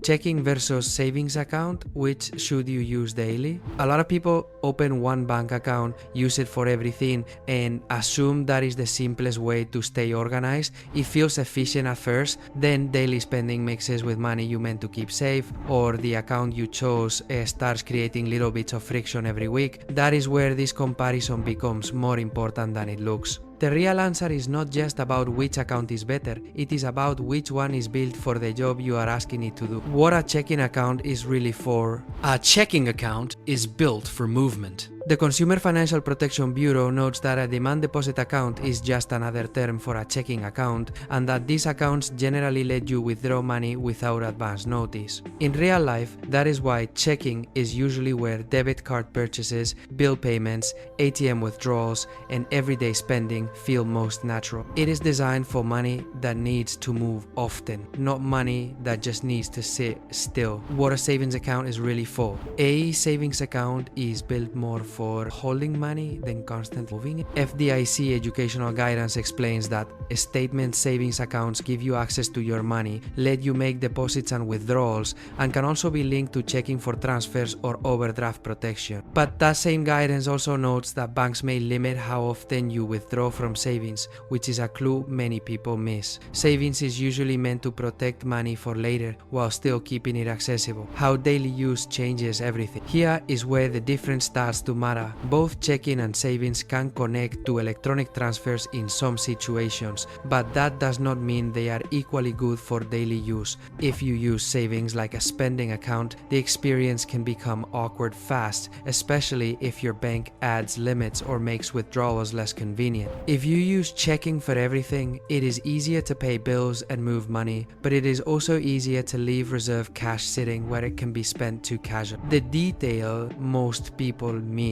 Checking versus savings account, which should you use daily? A lot of people open one bank account, use it for everything, and assume that is the simplest way to stay organized. It feels efficient at first, then daily spending mixes with money you meant to keep safe, or the account you chose starts creating little bits of friction every week. That is where this comparison becomes more important than it looks. The real answer is not just about which account is better, it is about which one is built for the job you are asking it to do. What a checking account is really for. A checking account is built for movement. The Consumer Financial Protection Bureau notes that a demand deposit account is just another term for a checking account, and that these accounts generally let you withdraw money without advance notice. In real life, that is why checking is usually where debit card purchases, bill payments, ATM withdrawals, and everyday spending feel most natural. It is designed for money that needs to move often, not money that just needs to sit still. What a savings account is really for. A savings account is built more for holding money than constantly moving it. FDIC educational guidance explains that statement savings accounts give you access to your money, let you make deposits and withdrawals, and can also be linked to checking for transfers or overdraft protection. But that same guidance also notes that banks may limit how often you withdraw from savings, which is a clue many people miss. Savings is usually meant to protect money for later while still keeping it accessible. How daily use changes everything. Here is where the difference starts to matter. Both checking and savings can connect to electronic transfers in some situations, but that does not mean they are equally good for daily use. If you use savings like a spending account, the experience can become awkward fast, especially if your bank adds limits or makes withdrawals less convenient. If you use checking for everything, it is easier to pay bills and move money, but it is also easier to leave reserve cash sitting where it can be spent too casually. The detail most people miss.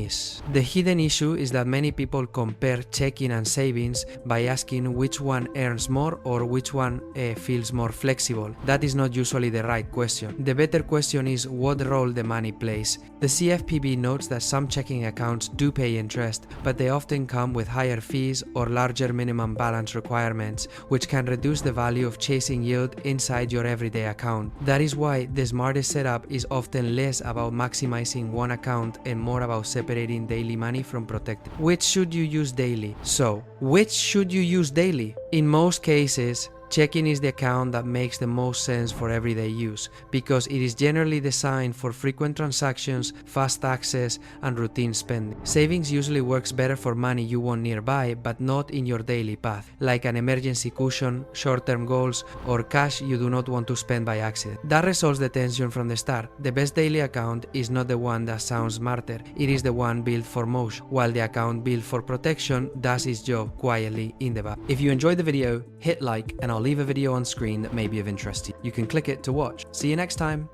The hidden issue is that many people compare checking and savings by asking which one earns more or which one feels more flexible. That is not usually the right question. The better question is what role the money plays. The CFPB notes that some checking accounts do pay interest, but they often come with higher fees or larger minimum balance requirements, which can reduce the value of chasing yield inside your everyday account. That is why the smartest setup is often less about maximizing one account and more about separating daily money from protected. Which should you use daily? So, which should you use daily? In most cases, checking is the account that makes the most sense for everyday use, because it is generally designed for frequent transactions, fast access, and routine spending. Savings usually works better for money you want nearby, but not in your daily path, like an emergency cushion, short-term goals, or cash you do not want to spend by accident. That resolves the tension from the start. The best daily account is not the one that sounds smarter, it is the one built for motion, while the account built for protection does its job quietly in the back. If you enjoyed the video, hit like, and I'll leave a video on screen that may be of interest to you. You can click it to watch. See you next time.